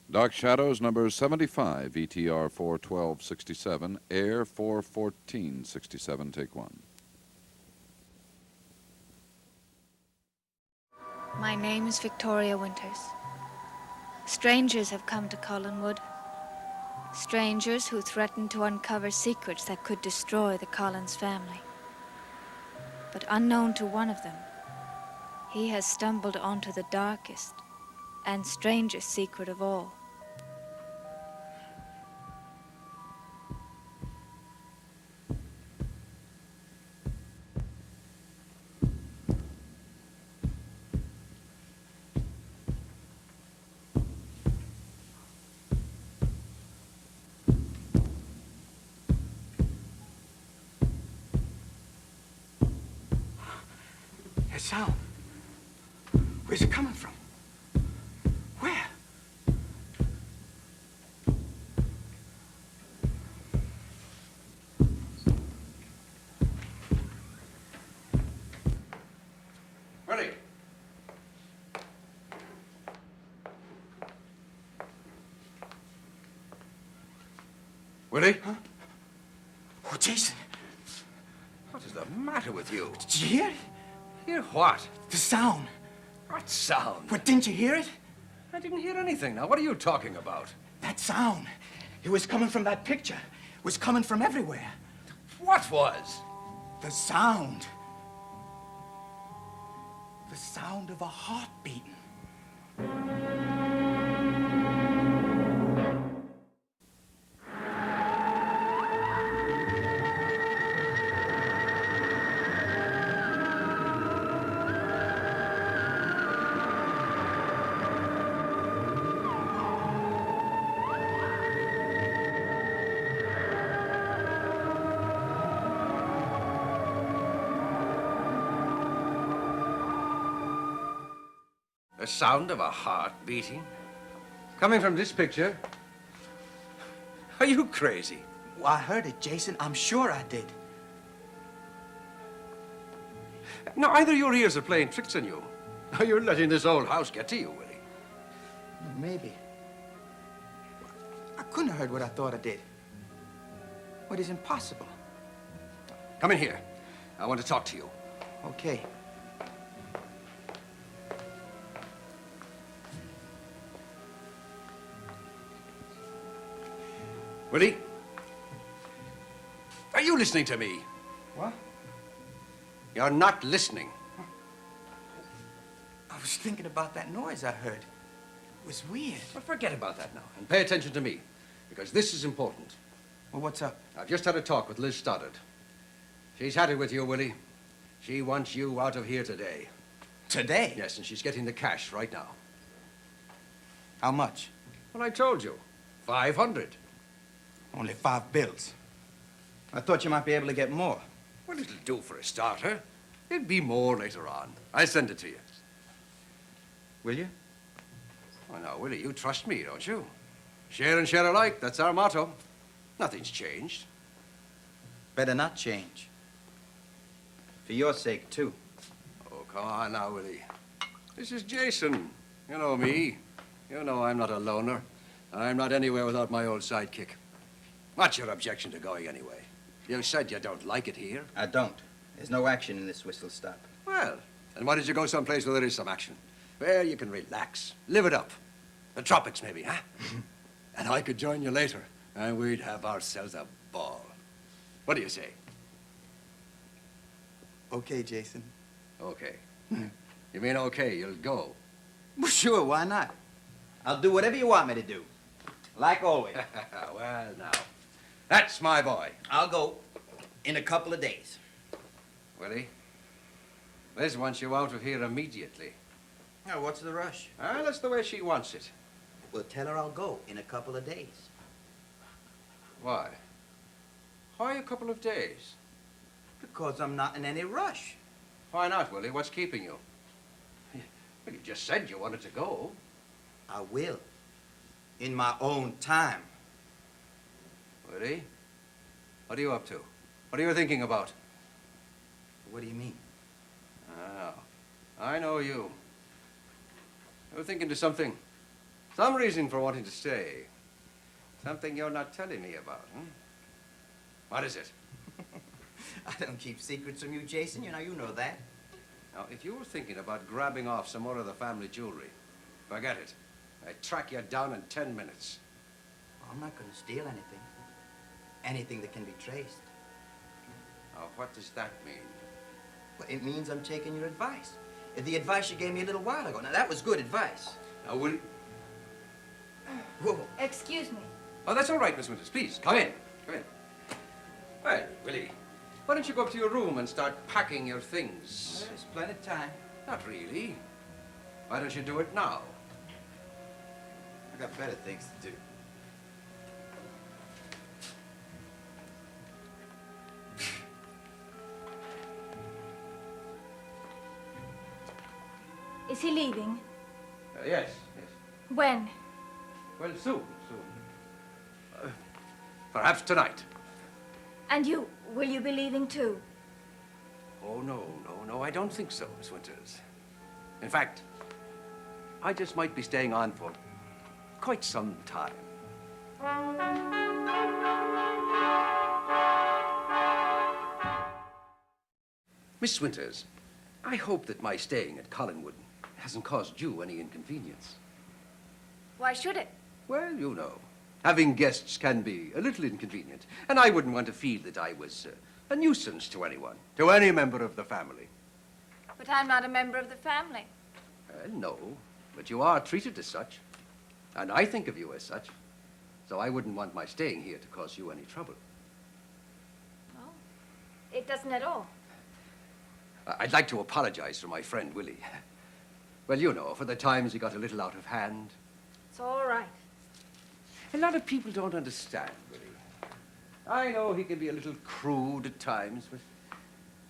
Dark Shadows, number 75, ETR 41267, Air 41467, take one. My name is Victoria Winters. Strangers have come to Collinwood. Strangers who threatened to uncover secrets that could destroy the Collins family. But unknown to one of them, he has stumbled onto the darkest and strangest secret of all. That sound. Where's it coming from? Where? Willie! Willie? Huh? Oh, Jason. What is the matter with you? Did you hear it? Hear what? The sound. What sound? What, didn't you hear it? I didn't hear anything. Now, what are you talking about? That sound. It was coming from that picture. It was coming from everywhere. What was? The sound. The sound of a heart beating. The sound of a heart beating? Coming from this picture? Are you crazy? Well, I heard it, Jason. I'm sure I did. No, either your ears are playing tricks on you, or you're letting this old house get to you, Willie. Maybe. I couldn't have heard what I thought I did. What is impossible? Come in here. I want to talk to you. Okay. Willie? Are you listening to me? What? You're not listening. I was thinking about that noise I heard. It was weird. But forget about that now and pay attention to me, because this is important. Well, what's up? I've just had a talk with Liz Stoddard. She's had it with you, Willie. She wants you out of here today. Today? Yes, and she's getting the cash right now. How much? Well, I told you. 500. Only 5 bills. I thought you might be able to get more. Well, it'll do for a starter. There'll be more later on. I'll send it to you. Will you? Oh, now, Willie, you trust me, don't you? Share and share alike. That's our motto. Nothing's changed. Better not change. For your sake, too. Oh, come on now, Willie. This is Jason. You know me. You know I'm not a loner. I'm not anywhere without my old sidekick. What's your objection to going anyway? You said you don't like it here. I don't. There's no action in this whistle stop. Well, then why did you go someplace where there is some action? Where you can relax, live it up. The tropics, maybe, huh? And I could join you later, and we'd have ourselves a ball. What do you say? Okay, Jason. Okay. You mean okay, you'll go? Well, sure, why not? I'll do whatever you want me to do. Like always. Well, now, that's my boy. I'll go in a couple of days. Willie, Liz wants you out of here immediately. Now, what's the rush? Well, that's the way she wants it. Well, tell her I'll go in a couple of days. Why? Why a couple of days? Because I'm not in any rush. Why not, Willie? What's keeping you? Well, you just said you wanted to go. I will. In my own time. Willie, what are you up to? What are you thinking about? What do you mean? Oh, I know you. You're thinking to something Some reason for wanting to stay. Something you're not telling me about, hmm? What is it? I don't keep secrets from you, Jason. You know that. Now, if you were thinking about grabbing off some more of the family jewelry, forget it. I'd track you down in 10 minutes. Well, I'm not going to steal anything. Anything that can be traced. Now, what does that mean? Well, it means I'm taking your advice. The advice you gave me a little while ago. Now, that was good advice. Now, will... Whoa. Excuse me. Oh, that's all right, Miss Winters. Please, come in. Come in. Well, Willie, why don't you go up to your room and start packing your things? Well, there's plenty of time. Not really. Why don't you do it now? I got better things to do. Is he leaving? Yes. When? Well, soon. Perhaps tonight. And you, will you be leaving too? Oh, no, I don't think so, Miss Winters. In fact, I just might be staying on for quite some time. Miss Winters, I hope that my staying at Collinwood hasn't caused you any inconvenience. Why should it? Well, you know, having guests can be a little inconvenient, and I wouldn't want to feel that I was a nuisance to anyone, to any member of the family. But I'm not a member of the family. Well, no, but you are treated as such, and I think of you as such, so I wouldn't want my staying here to cause you any trouble. Oh, it doesn't at all. I'd like to apologize for my friend, Willie. Well, you know, for the times he got a little out of hand. It's all right. A lot of people don't understand, Willie. I know he can be a little crude at times, but...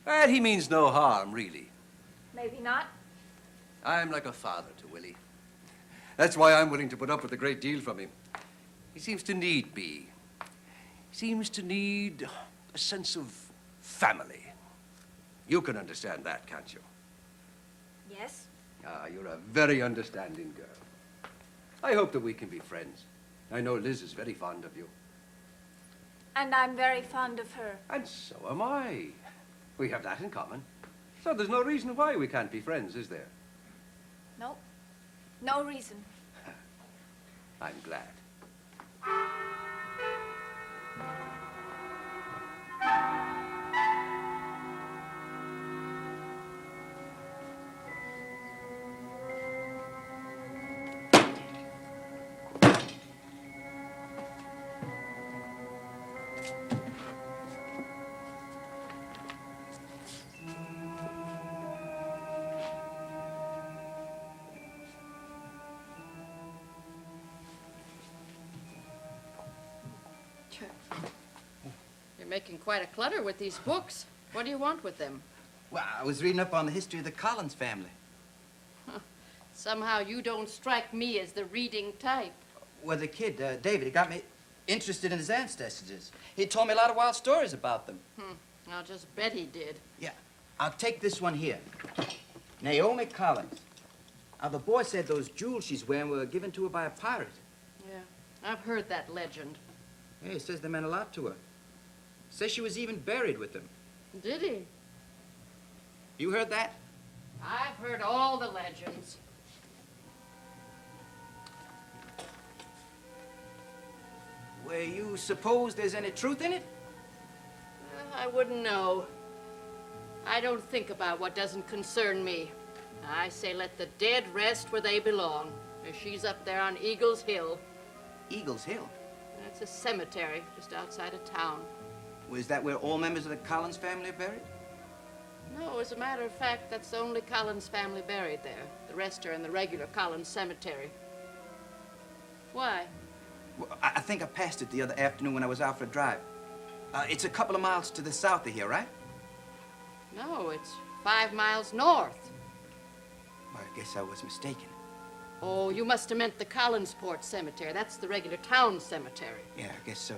Well, he means no harm, really. Maybe not. I'm like a father to Willie. That's why I'm willing to put up with a great deal from him. He seems to need me. He seems to need a sense of family. You can understand that, can't you? Yes. Ah, you're a very understanding girl. I hope that we can be friends. I know Liz is very fond of you. And I'm very fond of her. And so am I. We have that in common. So there's no reason why we can't be friends, is there? No. No reason. I'm glad. You're making quite a clutter with these books. What do you want with them? Well, I was reading up on the history of the Collins family. Somehow you don't strike me as the reading type. Well, the kid, David, he got me interested in his ancestors. He told me a lot of wild stories about them. I'll just bet he did. Yeah. I'll take this one here. Naomi Collins. Now, the boy said those jewels she's wearing were given to her by a pirate. Yeah, I've heard that legend. Yeah, he says they meant a lot to her. Says she was even buried with them. Did he? You heard that? I've heard all the legends. Well, you suppose there's any truth in it? I wouldn't know. I don't think about what doesn't concern me. I say let the dead rest where they belong. She's up there on Eagles Hill. Eagles Hill. It's a cemetery just outside of town. Well, is that where all members of the Collins family are buried? No, as a matter of fact, that's the only Collins family buried there. The rest are in the regular Collins cemetery. Why? Well, I think I passed it the other afternoon when I was out for a drive. It's a couple of miles to the south of here, right? No, it's 5 miles north. Well, I guess I was mistaken. Oh, you must have meant the Collinsport Cemetery. That's the regular town cemetery. Yeah, I guess so.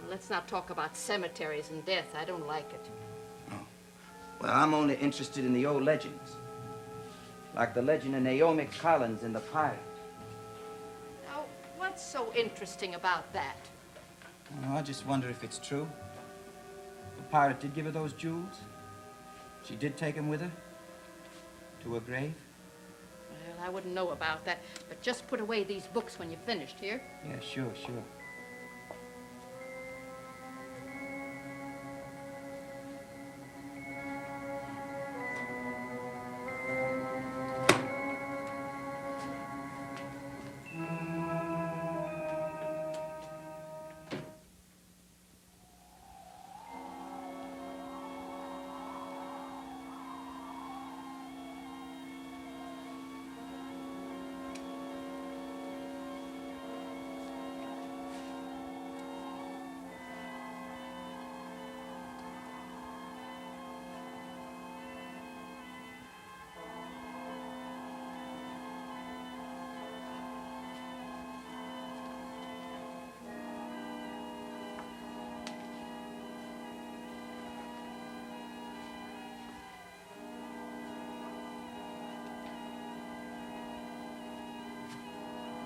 Well, let's not talk about cemeteries and death. I don't like it. Well, I'm only interested in the old legends. Like the legend of Naomi Collins and the pirate. What's so interesting about that? Oh, I just wonder if it's true. The pirate did give her those jewels. She did take them with her to her grave. Well, I wouldn't know about that, but just put away these books when you're finished, here. Yeah, sure, sure.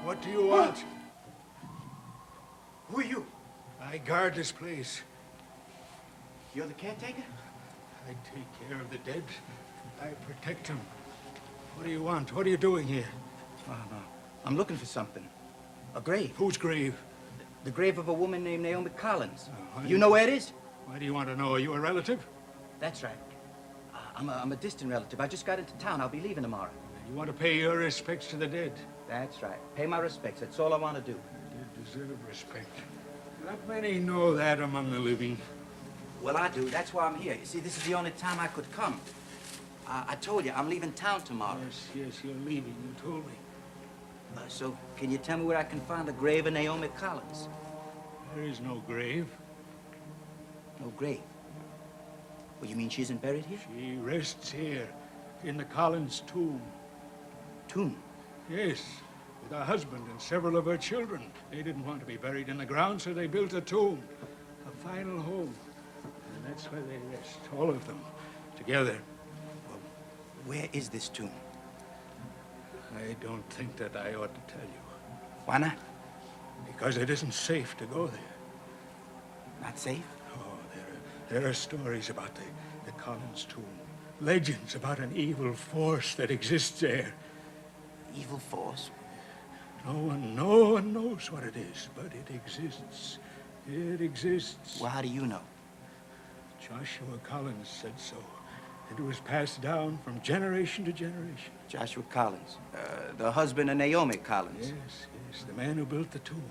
What do you want? Who are you? I guard this place. You're the caretaker? I take care of the dead. I protect them. What do you want? What are you doing here? Oh, no. I'm looking for something. A grave. Whose grave? The grave of a woman named Naomi Collins. Oh, You know where it is? Why do you want to know? Are you a relative? That's right. I'm a distant relative. I just got into town. I'll be leaving tomorrow. You want to pay your respects to the dead? That's right. Pay my respects. That's all I want to do. You deserve respect. Not many know that among the living. Well, I do. That's why I'm here. You see, this is the only time I could come. I told you, I'm leaving town tomorrow. Yes, you're leaving. You told me. So, can you tell me where I can find the grave of Naomi Collins? There is no grave. No grave? Well, you mean she isn't buried here? She rests here, in the Collins tomb. Tomb? Yes, with her husband and several of her children. They didn't want to be buried in the ground, so they built a tomb, a final home. And that's where they rest, all of them, together. Well, where is this tomb? I don't think that I ought to tell you, Why not? because it isn't safe to go there. Not safe? Oh, there are stories about the Collins tomb, legends about an evil force that exists there. Evil force? No one knows what it is, but it exists. It exists. Well, how do you know? Joshua Collins said so. It was passed down from generation to generation. Joshua Collins, the husband of Naomi Collins. Yes, the man who built the tomb.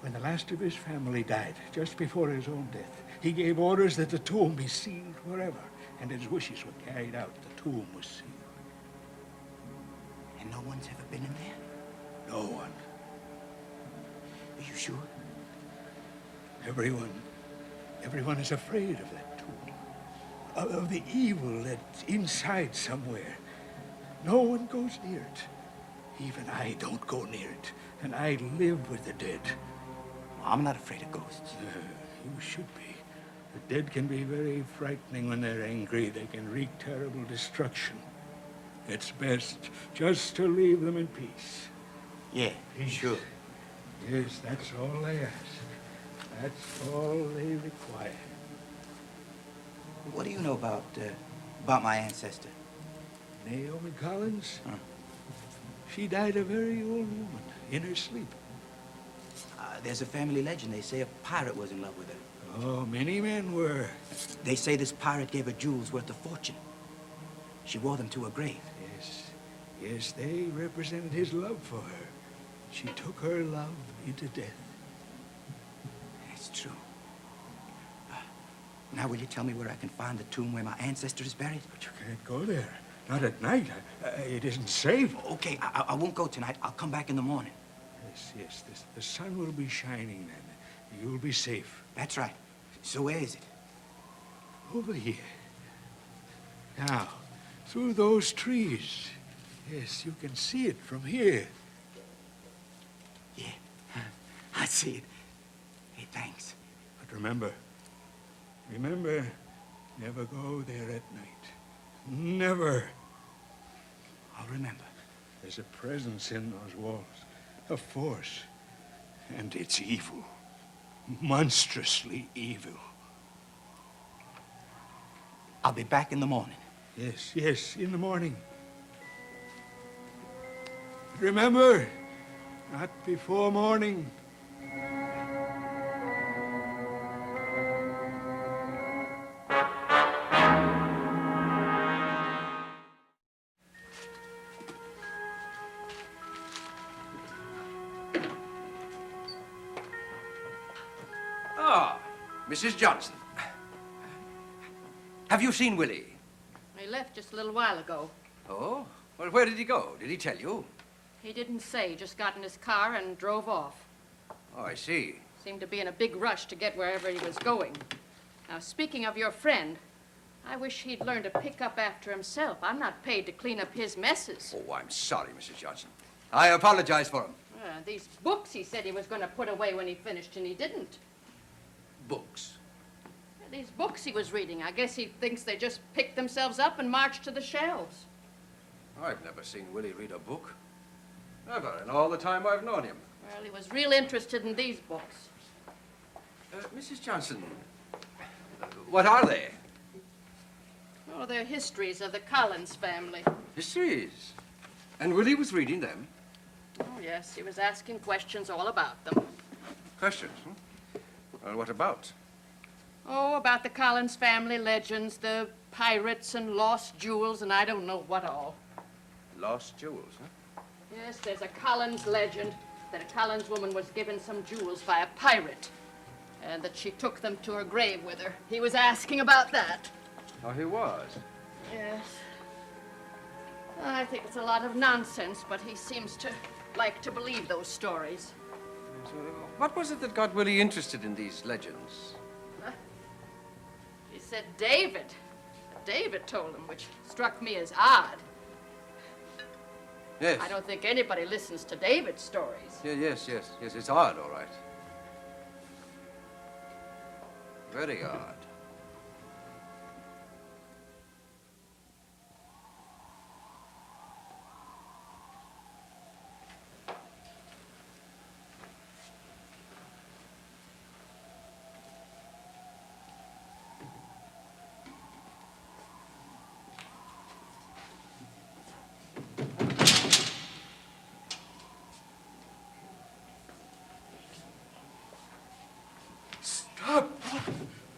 When the last of his family died, just before his own death, he gave orders that the tomb be sealed forever, and his wishes were carried out. The tomb was sealed. And no one's ever been in there? No one. Are you sure? Everyone is afraid of that tomb, of the evil that's inside somewhere. No one goes near it. Even I don't go near it, and I live with the dead. Well, I'm not afraid of ghosts. You should be. The dead can be very frightening when they're angry. They can wreak terrible destruction. It's best just to leave them in peace. Yeah, sure. Yes, that's all they ask. That's all they require. What do you know about my ancestor? Naomi Collins? Huh. She died a very old woman in her sleep. There's a family legend. They say a pirate was in love with her. Oh, many men were. They say this pirate gave her jewels worth a fortune. She wore them to her grave. Yes, they represented his love for her. She took her love into death. That's true. Now, will you tell me where I can find the tomb where my ancestor is buried? But you can't go there. Not at night. It isn't safe. Okay, I won't go tonight. I'll come back in the morning. Yes, the sun will be shining then. You'll be safe. That's right. So where is it? Over here. Now, through those trees. Yes, you can see it from here. Yeah, I see it. Hey, thanks. But remember, never go there at night. Never. I'll remember. There's a presence in those walls. a force. And it's evil. Monstrously evil. I'll be back in the morning. Yes, yes, in the morning. Remember, not before morning. Ah, Mrs. Johnson. Have you seen Willie? He left just a little while ago. Oh? Well, where did he go? Did he tell you? He didn't say. He just got in his car and drove off. Oh, I see. Seemed to be in a big rush to get wherever he was going. Now, speaking of your friend, I wish he'd learn to pick up after himself. I'm not paid to clean up his messes. Oh, I'm sorry, Mrs. Johnson. I apologize for him. These books he said he was going to put away when he finished, and he didn't. Books. These books he was reading, I guess he thinks they just pick themselves up and march to the shelves. I've never seen Willie read a book. Never, in all the time I've known him. Well, he was real interested in these books. Mrs. Johnson, what are they? Oh, they're histories of the Collins family. Histories. And Willie was reading them? Oh, yes, he was asking questions all about them. Questions, Well, what about? Oh, about the Collins family legends, the pirates and lost jewels, and I don't know what all. Lost jewels, Yes, there's a Collins legend that a Collins woman was given some jewels by a pirate, and that she took them to her grave with her. He was asking about that. Oh, he was. Yes. I think it's a lot of nonsense, but he seems to like to believe those stories. So, what was it that got Willie interested in these legends? He said David. David told him, which struck me as odd. Yes. I don't think anybody listens to David's stories. Yes, it's odd, all right. Very odd. Stop!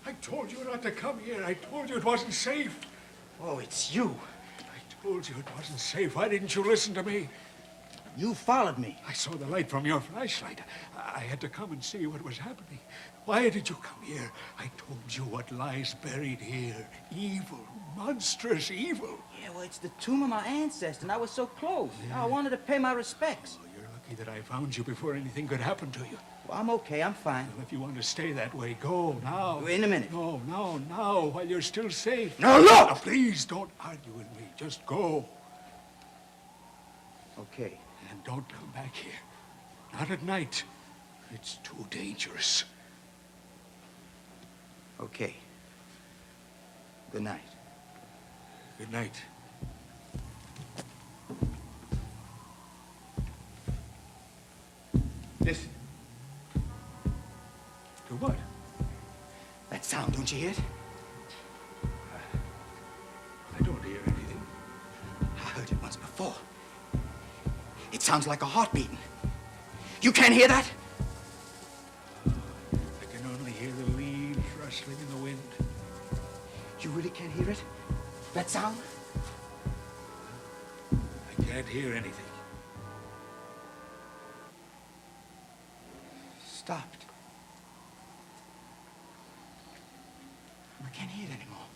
I told you not to come here. I told you it wasn't safe. Oh, it's you. I told you it wasn't safe. Why didn't you listen to me? You followed me. I saw the light from your flashlight. I had to come and see what was happening. Why did you come here? I told you what lies buried here. Evil, monstrous evil. Yeah, well, it's the tomb of my ancestor, and I was so close. I wanted to pay my respects. Oh, you're lucky that I found you before anything could happen to you. Well, I'm okay. I'm fine. Well, if you want to stay that way, go now. In a minute. No, now, while you're still safe. No, look! Now, please don't argue with me. Just go. Okay. And don't come back here. Not at night. It's too dangerous. Okay. Good night. Good night. Listen. To what? That sound, don't you hear it? I don't hear anything. I heard it once before. It sounds like a heart beating. You can't hear that? I can only hear the leaves rustling in the wind. You really can't hear it? That sound? I can't hear anything. Stopped. I can't hear it anymore.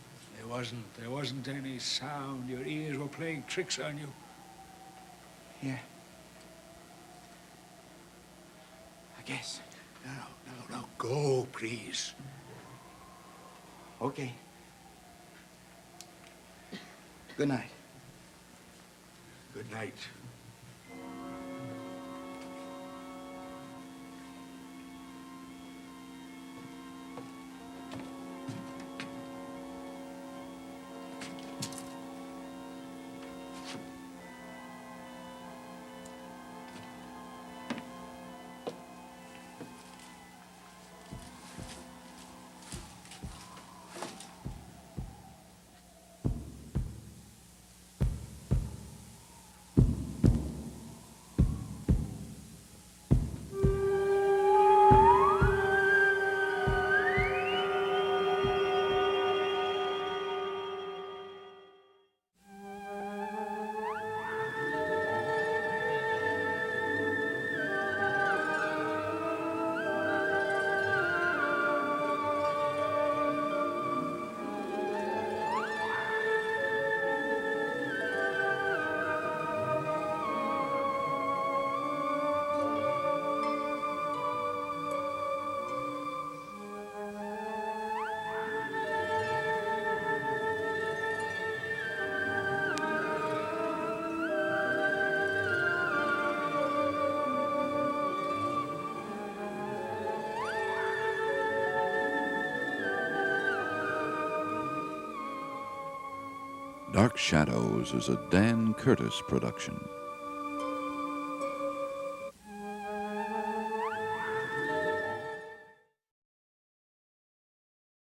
There wasn't any sound. Your ears were playing tricks on you. Yeah. I guess. Now, go, please. Okay. Good night. Good night. Dark Shadows is a Dan Curtis production.